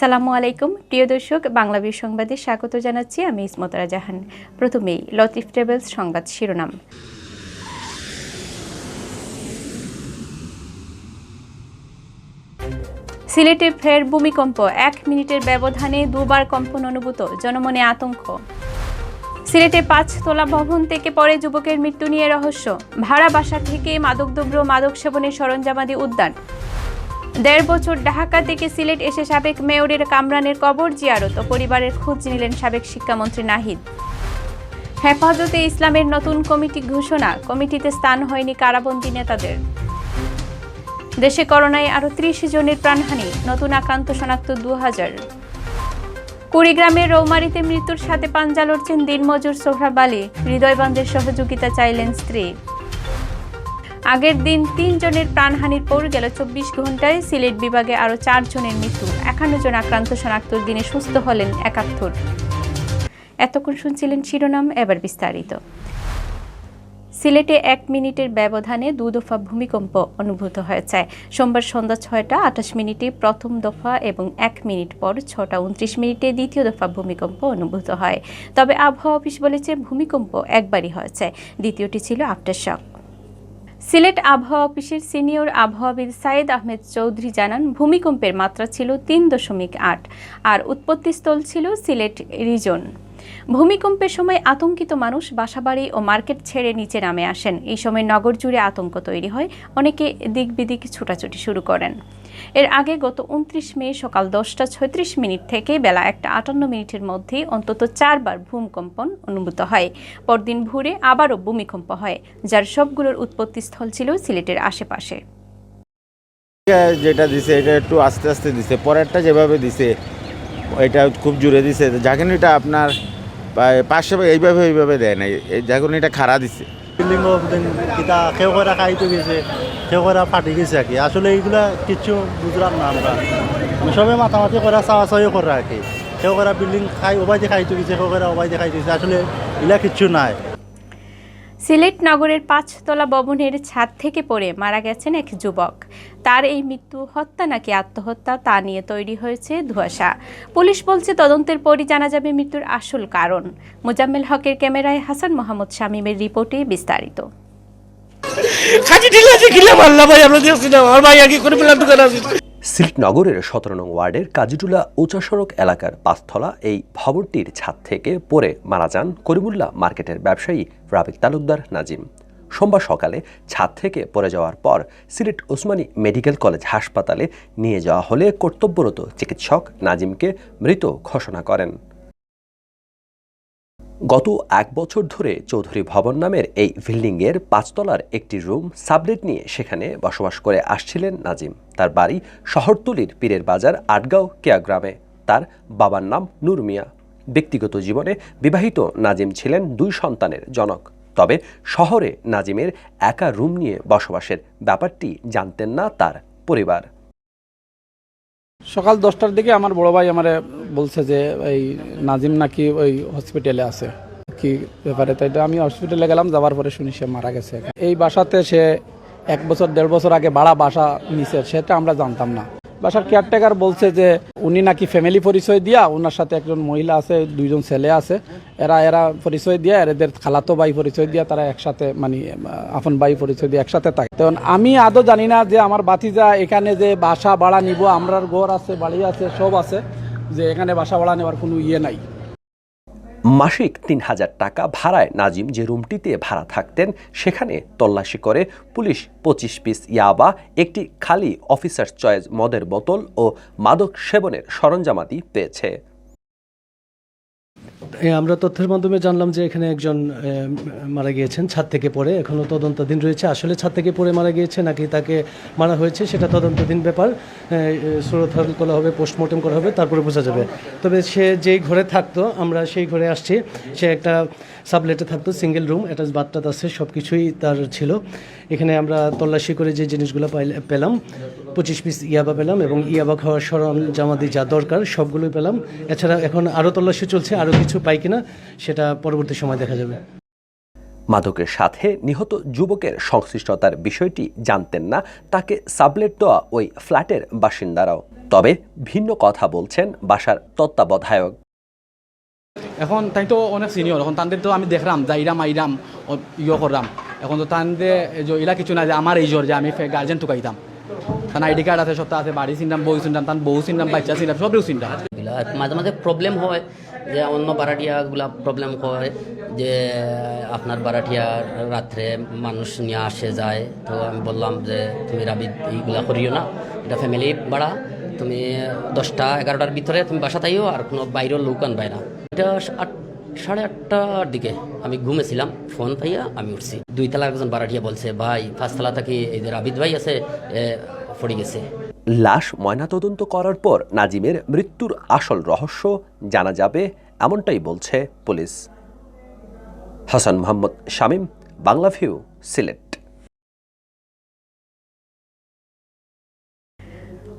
আসসালামু আলাইকুম প্রিয় দর্শক, বাংলাভিউ সংবাদে স্বাগত জানাচ্ছি আমি ইসমতারা জাহান। প্রথমেই লতিফ ট্রাভেলস সংবাদ শিরোনাম। সিলেটে ফের ভূমিকম্প, 1 মিনিটের ব্যবধানে দুবার কম্পন অনুভূত, জনমনে আতঙ্ক। সিলেটে 5 তলা ভবন থেকে পড়ে যুবকের মৃত্যু নিয়ে রহস্য, ভাড়া বাসা থেকে মাদকদ্রব্য মাদক সেবনের সরঞ্জামাদি উদ্ধার। 1.5 বছর ঢাকা থেকে সিলেট এসে সাবেক মেয়রের কামরানের কবর জিয়ারত, পরিবারের খোঁজ নিলেন সাবেক শিক্ষামন্ত্রী নাহিদ। হেফাজতে ইসলামের নতুন কমিটি ঘোষণা, কমিটিতে স্থান হয়নি কারাবন্দী নেতাদের। দেশে করোনায় আরও 30 জনের প্রাণহানি, নতুন আক্রান্ত শনাক্ত 2000। কুড়িগ্রামের রৌমারীতে মৃত্যুর সাথে পাঞ্জা লড়ছেন দিনমজুর সোহরাব আলী, হৃদয়বন্ধের সহযোগিতা চাইলেন স্ত্রী। আগের দিন 3 জনের প্রাণহানির পর গেল 24 ঘন্টায় সিলেট বিভাগে আরও 4 জনের মৃত্যু, 51 জন আক্রান্ত শনাক্তর দিনে সুস্থ হলেন 71। এতক্ষণ শুনছিলেন শিরোনাম, এবার বিস্তারিত। সিলেটে 1 মিনিটের ব্যবধানে 2 দফা ভূমিকম্প অনুভূত হয়েছে। সোমবার সন্ধ্যা 6টা 28 মিনিটে প্রথম দফা এবং 1 মিনিট পর 6টা 29 মিনিটে দ্বিতীয় দফা ভূমিকম্প অনুভূত হয়। তবে আবহাওয়া অফিস বলেছে ভূমিকম্প একবারই হয়েছে, দ্বিতীয়টি ছিল আফটার শক। সিলেট আবহাওয়া অফিসের সিনিয়র আবহাওয়াবিদ সাইদ আহমেদ চৌধুরী জানান, ভূমিকম্পের মাত্রা ছিল 3.8 আর উৎপত্তিস্থল ছিল সিলেট রিজন। ভূমিকম্পের সময় আতঙ্কিত মানুষ বাসাবাড়ি ও মার্কেট ছেড়ে নিচে নামে আসেন। এই সময় নগর জুড়ে আতঙ্ক তৈরি হয়, অনেকে দিক বিদিক ছুটাছুটি শুরু করেন। এর আগে গত 29 মে সকাল 10টা 36 মিনিট থেকে বেলা 1টা 58 মিনিটের মধ্যে অন্তত 4 বার ভূমিকম্পন অনুভূত হয়। পরদিন ভোরে আবারও ভূমিকম্প হয়, যার সবগুলোর উৎপত্তিস্থল ছিল সিলেটের আশেপাশে। যেটা দিছে এটা একটু আস্তে আস্তে দিছে, পরেরটা যেভাবে দিছে এটা খুব জোরে দিছে। যখন এটা আপনার 500 এইভাবে দেয় নাই, যখন এটা খাড়া দিছে বিল্ডিং কিতা কেউ করে খাইতে গেছে, কেউ করে ফাটি গেছে আর কি। আসলে এইগুলা কিছু বুঝলাম না আমরা, সবাই মাতামাতি করা চাওয়া করে আর কি। কেউ করে বিল্ডিং খাই ওবাইতে খাইতে গেছে, কেউ করে ওবাইতে খাইতে গেছে, আসলে এগুলা কিচ্ছু নাই। সিলেট নগরের 5 তলা ভবনের ছাদ থেকে পড়ে মারা গেছেন এক যুবক। তার এই মৃত্যু হত্যা নাকি আত্মহত্যা তা নিয়ে তৈরি হয়েছে ধোঁয়াশা। পুলিশ বলছে তদন্তের পরই জানা যাবে মৃত্যুর আসল কারণ। মোজাম্মেল হকের ক্যামেরায় হাসান মোহাম্মদ শামীমের রিপোর্টে বিস্তারিত। সিলেট নগরের 17 নং ওয়ার্ডের কাজীটুলা উঁচা সড়ক এলাকার 5 তলা এই ভবনটির ছাদ থেকে পড়ে মারা যান করিমুল্লাহ মার্কেটের ব্যবসায়ী রাবিক তালুকদার নাজিম। সোমবার সকালে ছাদ থেকে পড়ে যাওয়ার পর সিলেট ওসমানী মেডিকেল কলেজ হাসপাতালে নিয়ে যাওয়া হলে কর্তব্যরত চিকিৎসক নাজিমকে মৃত ঘোষণা করেন। গত 1 বছর ধরে চৌধুরী ভবন নামের এই বিল্ডিংয়ের 5 তলার একটি রুম সাবলেট নিয়ে সেখানে বসবাস করে আসছিলেন নাজিম। তার বাড়ি শহরতলির পীরের বাজার আটগাঁও কেয়া গ্রামে। তার বাবার নাম নূর মিয়া। ব্যক্তিগত জীবনে বিবাহিত নাজিম ছিলেন 2 সন্তানের জনক। তবে শহরে নাজিমের একা রুম নিয়ে বসবাসের ব্যাপারটি জানতেন না তার পরিবার। সকাল 10টার দিকে আমার বড় ভাই আমারে বলছে যে এই নাজিম নাকি ওই হসপিটালে আছে, কি ব্যাপারে। তাই আমি হসপিটালে গেলাম, যাওয়ার পরে শুনি সে মারা গেছে। এই বাসাতে সে 1 বছর 1.5 বছর আগে ভাড়া বাসা নিছে, সেটা আমরা জানতাম না। বাসার কেয়ারটেকার বলছে যে উনি নাকি ফ্যামিলি পরিচয় দিয়া, ওনার সাথে একজন মহিলা আছে, 2 জন ছেলে আছে, এরা পরিচয় দিয়া, এদের খালাতো ভাই পরিচয় দিয়া তারা একসাথে, মানে আপন ভাই পরিচয় দিয়ে একসাথে থাকে। তখন আমি আদৌ জানি না যে আমার ভাতিজা এখানে যে বাসা ভাড়া নিব, আমরার ঘর আছে, বাড়ি আছে, সব আছে, যে এখানে বাসা ভাড়া নেওয়ার কোনো ইয়ে নাই। মাসিক 3000 টাকা ভাড়ায় নাজিম যে রুমটিতে ভাড়া থাকতেন সেখানে তল্লাশি করে পুলিশ 25 পিস ইয়াবা, একটি খালি অফিসার চয়েস মদের বোতল ও মাদক সেবনের সরঞ্জামাদি পেয়েছে। আমরা তথ্যের মাধ্যমে জানলাম যে এখানে একজন মারা গিয়েছেন ছাদ থেকে পড়ে। এখনও তদন্তাধীন রয়েছে, আসলে ছাদ থেকে পড়ে মারা গিয়েছে নাকি তাকে মারা হয়েছে সেটা তদন্তাধীন ব্যাপার। সুরতহাল করা হবে, পোস্টমর্টম করা হবে, তারপরে বোঝা যাবে। তবে সে যেই ঘরে থাকতো, আমরা সেই ঘরে আসছি, সে একটা সাবলেটে থাকতো, সিঙ্গেল রুম, অ্যাটাচ বাথটাব আছে, সব কিছুই তার ছিল। এখানে আমরা তল্লাশি করে যে জিনিসগুলো পেলাম, 25 পিস ইয়াবা পেলাম এবং ইয়াবা খাওয়ার সরঞ্জামাদি যা দরকার সবগুলোই পেলাম। এছাড়া এখন আরও তল্লাশি চলছে, আরও কিছু পাই কিনা সেটা পরবর্তী সময় দেখা যাবে। মাদকের সাথে নিহত যুবকের সংশ্লিষ্টতার বিষয়টি জানতেন না তাকে সাবলেট দেওয়া ওই ফ্ল্যাটের বাসিন্দারাও। তবে ভিন্ন কথা বলছেন বাসার তত্ত্বাবধায়ক। এখন তাই তো অনেক সিনিয়র, এখন তাদের তো আমি দেখলাম যাইরাম আইরাম ইয়ে করলাম, এখন তো তাদের এলা কিছু না যে আমার এই জোর যে আমি গার্জেন টুকাইতাম, তার আইডি কার্ড আছে, সপ্তাহ আছে, বাড়ি চিনতাম, বই চিনতাম, তার বউ চিনতাম, বাচ্চা চিনতাম, সবও চিনতাম। মাঝে মাঝে প্রবলেম হয় যে অন্য ভাড়াটিয়াগুলা প্রবলেম করে যে আপনার ভাড়াটিয়া রাত্রে মানুষ নিয়ে আসে যায়। তো আমি বললাম যে তুমি রাবিদ এইগুলা করিও না, এটা ফ্যামিলি ভাড়া, তুমি 10টা 11টার ভিতরে তুমি বাসা তাইও, আর কোনো বাইরের লোক আনবাই না। এটা 8:30টার দিকে আমি ঘুমেছিলাম, ফোন পাইয়া আমি উঠছি। 2 তলার একজন ভাড়াটিয়া বলছে, ভাই 5 তলা থেকে এই যে রাবিদ ভাই আছে পড়ে গেছে। লাশ ময়নাতদন্ত করার পর নাজিমের মৃত্যুর আসল রহস্য জানা যাবে, এমনটাই বলছে পুলিশ। হাসান মোহাম্মদ শামীম, বাংলাভিউ, সিলেট।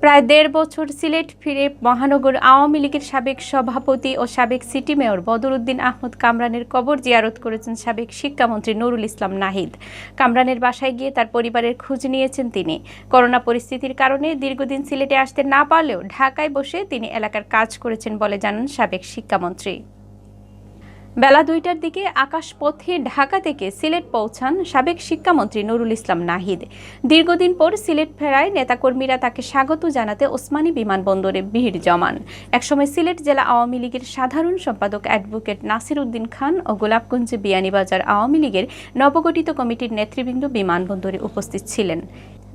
প্রায় 1.5 বছর সিলেট ফিরে মহানগর আওয়ামী লীগের সাবেক সভাপতি ও সাবেক সিটি মেয়র বদরুদ্দিন আহমদ কামরানের কবর জিয়ারত করেছেন সাবেক শিক্ষামন্ত্রী নুরুল ইসলাম নাহিদ। কামরানের বাসায় গিয়ে তার পরিবারের খোঁজ নিয়েছেন তিনি। করোনা পরিস্থিতির কারণে দীর্ঘদিন সিলেটে আসতে না পারলেও ঢাকায় বসে তিনি এলাকার কাজ করেছেন বলে জানান সাবেক শিক্ষামন্ত্রী। বেলা 2টার দিকে আকাশপথে ঢাকা থেকে সিলেট পৌঁছান সাবেক শিক্ষামন্ত্রী নুরুল ইসলাম নাহিদ। দীর্ঘদিন পর সিলেট ফেরায় নেতাকর্মীরা তাকে স্বাগত জানাতে ওসমানী বিমানবন্দরে ভিড় জমান। একসময় সিলেট জেলা আওয়ামী লীগের সাধারণ সম্পাদক অ্যাডভোকেট নাসির উদ্দিন খান ও গোলাপগঞ্জে বিয়ানীবাজার আওয়ামী লীগের নবগঠিত কমিটির নেতৃবৃন্দ বিমানবন্দরে উপস্থিত ছিলেন।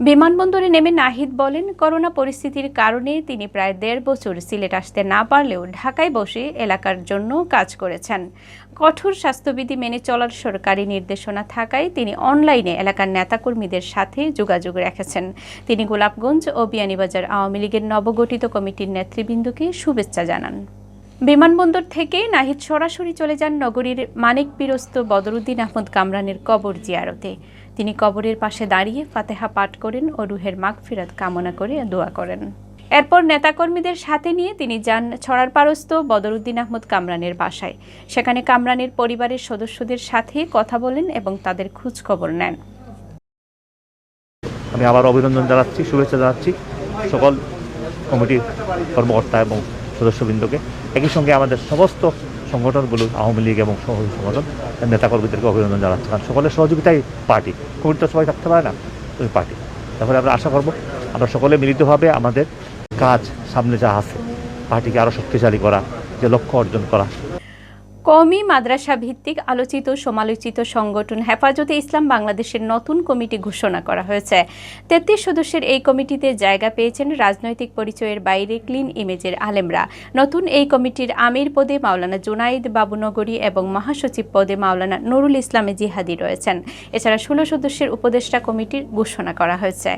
বিমানবন্দরে নেমে নাহিদ বলেন, করোনা পরিস্থিতির কারণে তিনি প্রায় 1.5 বছর সিলেট আসতে না পারলেও ঢাকায় বসে এলাকার জন্য কাজ করেছেন। কঠোর স্বাস্থ্যবিধি মেনে চলার সরকারি নির্দেশনা থাকায় তিনি অনলাইনে এলাকার নেতাকর্মীদের সাথে যোগাযোগ রেখেছেন। তিনি গোলাপগঞ্জ ও বিয়ানীবাজার আওয়ামী লীগের নবগঠিত কমিটির নেতৃবৃন্দকে শুভেচ্ছা জানান। বিমানবন্দর থেকে নাহিদ সরাসরি চলে যান নগরীর মানিক পিরস্ত বদরুদ্দিন আহমদ কামরানের কবর জিয়ারতে। তিনি কবরের পাশে দাঁড়িয়ে ফাতেহা পাঠ করেন ও রুহের মাগফিরাত কামনা করে দোয়া করেন। এরপর নেতাকর্মীদের সাথে নিয়ে তিনি যান ছড়ারপাড়স্থ বদরুদ্দিন আহমদ কামরানের বাসায়। সেখানে কামরানের পরিবারের সদস্যদের সাথে কথা বলেন এবং তাদের খোঁজ খবর নেন। আমি আবার অভিনন্দন জানাচ্ছি, শুভেচ্ছা জানাচ্ছি সকল কমিটির কর্মকর্তা এবং সদস্যবৃন্দকে। একই সঙ্গে আমাদের সমস্ত সংগঠনগুলো, আওয়ামী লীগ এবং সহযোগী সংগঠন নেতাকর্মীদেরকে অভিনন্দন জানাচ্ছি, কারণ সকলের সহযোগিতাই পার্টি। কমিটি তো সবাই থাকতে পারে না, ওই পার্টি। তারপরে আমরা আশা করব আমরা সকলে মিলিতভাবে আমাদের কাজ সামনে যা আছে, পার্টিকে আরও শক্তিশালী করা, যে লক্ষ্য অর্জন করা। কওমি মাদ্রাসা ভিত্তিক আলোচিত সমালোচিত সংগঠন হেফাজতে ইসলাম বাংলাদেশের নতুন কমিটি ঘোষণা করা হয়েছে। 33 সদস্যের এই কমিটিতে জায়গা পেয়েছেন রাজনৈতিক পরিচয়ের বাইরে ক্লিন ইমেজের আলেমরা। নতুন এই কমিটির আমির পদে মাওলানা জুনাইদ বাবুনগরী এবং মহাসচিব পদে মাওলানা নুরুল ইসলাম জিহাদি রয়েছেন। এছাড়া 16 সদস্যের উপদেষ্টা কমিটির ঘোষণা করা হয়েছে।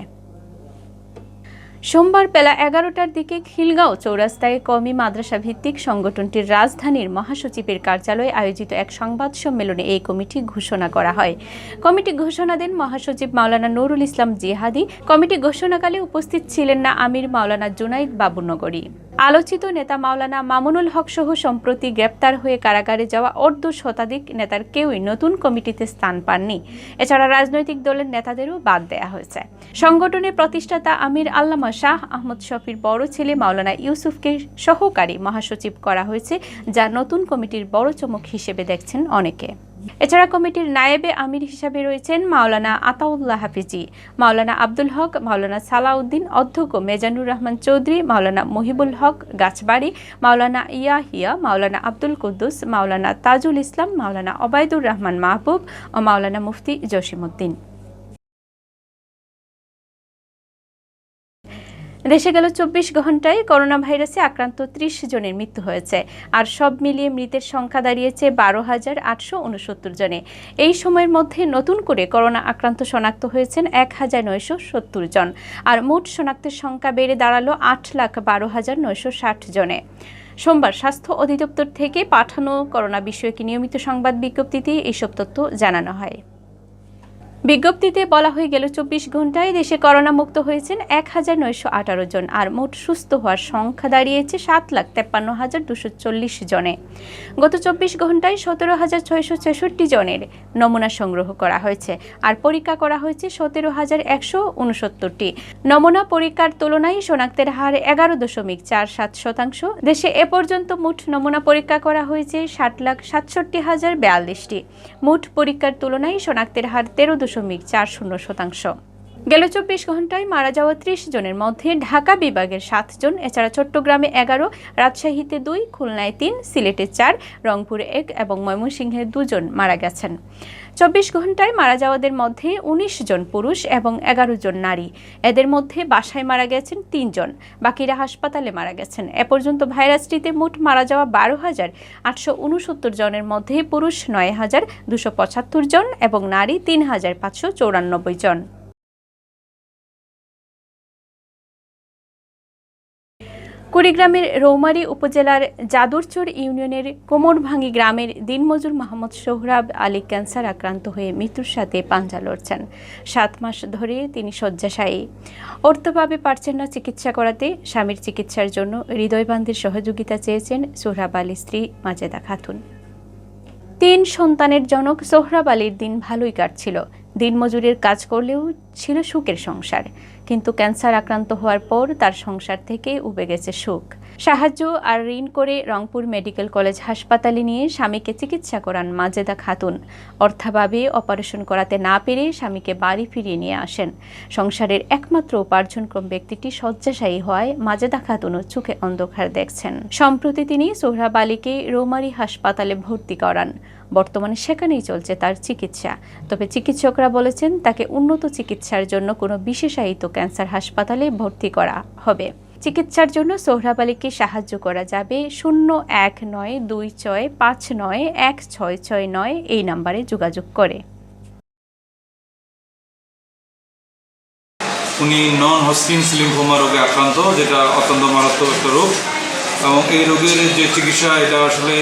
সোমবার বেলা 11টার দিকে খিলগাঁও চৌরাস্তায় কওমি মাদ্রাসা ভিত্তিক সংগঠনটির রাজধানীর মহাসচিবের কার্যালয়ে আয়োজিত এক সংবাদ সম্মেলনে এই কমিটি ঘোষণা করা হয়। কমিটি ঘোষণা দেন মহাসচিব মাওলানা নুরুল ইসলাম জিহাদি। কমিটি ঘোষণাকালে উপস্থিত ছিলেন না আমির মাওলানা জুনাইদ বাবুনগরী। আলোচিত নেতা মাওলানা মামুনুল হক সহ সম্প্রতি গ্রেপ্তার হয়ে কারাগারে যাওয়া 1/2 শতাধিক নেতার কেউই নতুন কমিটিতে স্থান পাননি। এছাড়া রাজনৈতিক দলের নেতাদেরও বাদ দেয়া হয়েছে। সংগঠনের প্রতিষ্ঠাতা আমির আল্লামা শাহ আহমদ শফির বড় ছেলে মাওলানা ইউসুফকে সহকারী মহাসচিব করা হয়েছে, যা নতুন কমিটির বড় চমক হিসেবে দেখছেন অনেকে। এছাড়া কমিটির নায়েবে আমির হিসাবে রয়েছেন মাওলানা আতাউল্লাহ হাফিজি, মাওলানা আব্দুল হক, মাওলানা সালাউদ্দিন, অধ্যক্ষ মেজানুর রহমান চৌধুরী, মাওলানা মহিবুল হক গাছবাড়ি, মাওলানা ইয়াহিয়া, মাওলানা আব্দুল কুদ্দুস, মাওলানা তাজুল ইসলাম, মাওলানা ওবায়দুর রহমান মাহবুব ও মাওলানা মুফতি জসিমউদ্দিন। দেশে গেল 24 ঘন্টায় করোনা ভাইরাসে আক্রান্ত 30 জনের মৃত্যু হয়েছে, আর সব মিলিয়ে মৃতের সংখ্যা দাঁড়িয়েছে 12,869 জনে। এই সময়ের মধ্যে নতুন করে করোনা আক্রান্ত শনাক্ত হয়েছেন 1,970 জন, আর মোট শনাক্তের সংখ্যা বেড়ে দাঁড়ালো 8,12,960 জনে। সোমবার স্বাস্থ্য অধিদপ্তর থেকে পাঠানো করোনা বিষয়ক নিয়মিত সংবাদ বিজ্ঞপ্তিতে এইসব তথ্য জানানো হয়। বিজ্ঞপ্তিতে বলা হয়ে গেল 24 ঘন্টায় দেশে করোনা মুক্ত হয়েছেন 1918 জন, আর মোট সুস্থ হওয়ার সংখ্যা দাঁড়িয়েছে 7,53,240 জনে। গত 24 ঘন্টায় 17,666 জনের নমুনা সংগ্রহ করা হয়েছে, আর পরীক্ষা করা হয়েছে 17,169টি। নমুনা পরীক্ষার তুলনায় শনাক্তের হার 11.47%। দেশে এ পর্যন্ত মোট নমুনা পরীক্ষা করা হয়েছে 60,67,042টি। মোট পরীক্ষার তুলনায় শনাক্তের হার 13.40%। গেল 24 ঘন্টায় মারা যাওয়া 30 জনের মধ্যে ঢাকা বিভাগের 7 জন, এছাড়া চট্টগ্রামে 11, রাজশাহীতে 2, খুলনায় 3, সিলেটে 4, রংপুরে 1 এবং ময়মনসিংহে 2 জন মারা গেছেন। 24 ঘন্টায় মারা যাওয়াদের মধ্যে 19 জন পুরুষ এবং 11 জন নারী। এদের মধ্যে বাসায় মারা গেছেন 3 জন, বাকিরা হাসপাতালে মারা গেছেন। এ পর্যন্ত ভাইরাসটিতে মোট মারা যাওয়া 12,869 জনের মধ্যে পুরুষ 9,275 জন এবং নারী 3,594 জন। কুড়িগ্রামের রৌমারী উপজেলার যাদুরচর ইউনিয়নের কোমরভাঙ্গি গ্রামের দিনমজুর মোহাম্মদ সোহরাব আলী ক্যান্সার আক্রান্ত হয়ে মৃত্যুর সাথে পাঞ্জা লড়ছেন। 7 মাস ধরে তিনি শয্যাশায়ী। অর্থভাবে পারছেন না চিকিৎসা করাতে। স্বামীর চিকিৎসার জন্য হৃদয়বান্ধের সহযোগিতা চেয়েছেন সোহরাব আলীর স্ত্রী মাজেদা খাতুন। 3 সন্তানের জনক সোহরাব আলীর দিন ভালোই কাটছিল। দিনমজুরের কাজ করলেও ছিল সুখের সংসার, কিন্তু ক্যান্সার আক্রান্ত হওয়ার পর তার সংসার থেকে উবে গেছে সুখ। সাহায্য আর ঋণ করে রংপুর মেডিকেল কলেজ হাসপাতালে নিয়ে স্বামীকে চিকিৎসা করান মাজেদা খাতুন। অর্থাভাবে অপারেশন করাতে না পেরে স্বামীকে বাড়ি ফিরিয়ে নিয়ে আসেন। সংসারের একমাত্র উপার্জনক্ষম ব্যক্তিটি শয্যাশায়ী হওয়ায় মাজেদা খাতুনও চোখে অন্ধকার দেখছেন। সম্প্রতি তিনি সোহরাব আলীকে রৌমারী হাসপাতালে ভর্তি করান। বর্তমানে সেখানেই চলছে তার চিকিৎসা। তবে চিকিৎসকরা বলেছেন তাকে উন্নত চিকিৎসার জন্য কোনো বিশেষায়িত ক্যান্সার হাসপাতালে ভর্তি করা হবে। চিকিৎসার জন্য সোহরাব আলীকে সাহায্য করা যাবে 01926591669 এই নম্বরে যোগাযোগ করে। উনি নন হস্কিন লিম্ফোমা রোগে আক্রান্ত, যেটা অত্যন্ত মারাত্মক একটা রোগ, এবং এই রোগের যে চিকিৎসা এটা আসলে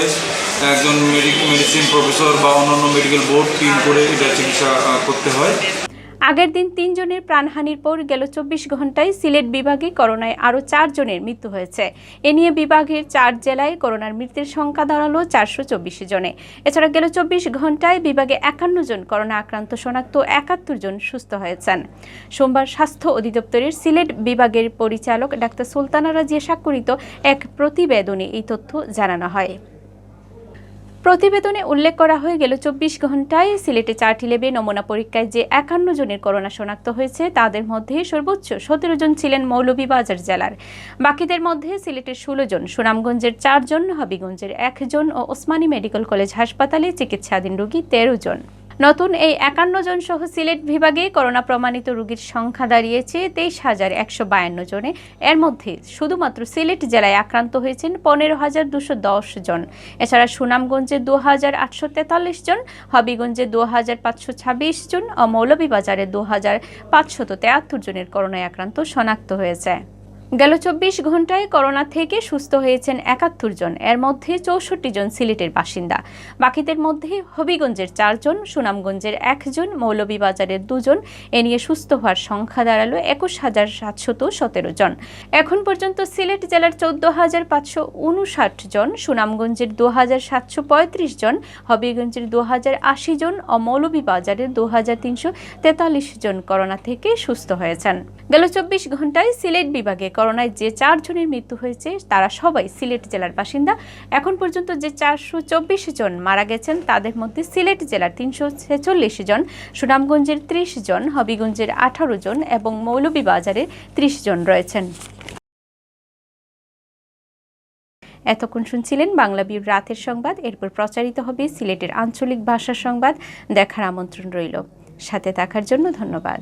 একজন মেডিসিন প্রফেসর বা অন্যান্য মেডিকেল বোর্ড টিম করে এটা চিকিৎসা করতে হয়। আগের দিন 3 জনের প্রাণহানির পর গেল 24 ঘন্টায় সিলেট বিভাগে করোনায় আরও 4 জনের মৃত্যু হয়েছে। এ নিয়ে বিভাগের 4 জেলায় করোনার মৃত্যুর সংখ্যা দাঁড়ালো 424 জনে। এছাড়া গেল 24 ঘন্টায় বিভাগে 51 জন করোনা আক্রান্ত শনাক্ত, 71 জন সুস্থ হয়েছেন। সোমবার স্বাস্থ্য অধিদপ্তরের সিলেট বিভাগের পরিচালক ডাক্তার সুলতানা রাজিয়া স্বাক্ষরিত এক প্রতিবেদনে এই তথ্য জানানো হয়। প্রতিবেদনে উল্লেখ করা হয়ে গেল 24 ঘন্টায় সিলেটে 4টি ল্যাবে নমুনা পরীক্ষায় যে 51 জনের করোনা শনাক্ত হয়েছে তাদের মধ্যে সর্বোচ্চ 17 জন ছিলেন মৌলভীবাজার জেলার। বাকিদের মধ্যে সিলেটের 16 জন, সুনামগঞ্জের 4 জন, হবিগঞ্জের 1 জন ও ওসমানী মেডিকেল কলেজ হাসপাতালে চিকিৎসাধীন রোগী 13 জন। নতুন এই 51 জন সহ সিলেট বিভাগে করোনা প্রমাণিত রোগীর সংখ্যা দাঁড়িয়েছে 23,152 জনে। এর মধ্যে শুধুমাত্র সিলেট জেলায় আক্রান্ত হয়েছেন 15,210 জন। এছাড়া সুনামগঞ্জে 2,843 জন, হবিগঞ্জে 2,526 জন ও মৌলভীবাজারে 2,573 জনের করোনায় আক্রান্ত শনাক্ত হয়েছে। গেল 24 ঘন্টায় করোনা থেকে সুস্থ হয়েছেন 71 জন। এর মধ্যে 64 জন সিলেটের বাসিন্দা। বাকিদের মধ্যে হবিগঞ্জের 4 জন, সুনামগঞ্জের 1 জন, মৌলভীবাজারের 2 জন। এ নিয়ে সুস্থ হওয়ার সংখ্যা দাঁড়ালো 21,717 জন। এখন পর্যন্ত সিলেট জেলার 14,559 জন, সুনামগঞ্জের 2,735 জন, হবিগঞ্জের 2,080 জন ও মৌলভীবাজারের 2,343 জন করোনা থেকে সুস্থ হয়েছেন। গেল 24 ঘন্টায় সিলেট বিভাগে করোনায় যে 4 জনের মৃত্যু হয়েছে তারা সবাই সিলেট জেলার বাসিন্দা। এখন পর্যন্ত যে 424 জন মারা গেছেন তাদের মধ্যে সিলেট জেলার 346 জন, সুনামগঞ্জের 30 জন, হবিগঞ্জের 18 জন এবং মৌলভীবাজারের 30 জন রয়েছেন। এতক্ষণ শুনছিলেন বাংলাভিউ রাতের সংবাদ। এরপর প্রচারিত হবে সিলেটের আঞ্চলিক ভাষার সংবাদ। দেখার আমন্ত্রণ রইল। সাথে থাকার জন্য ধন্যবাদ।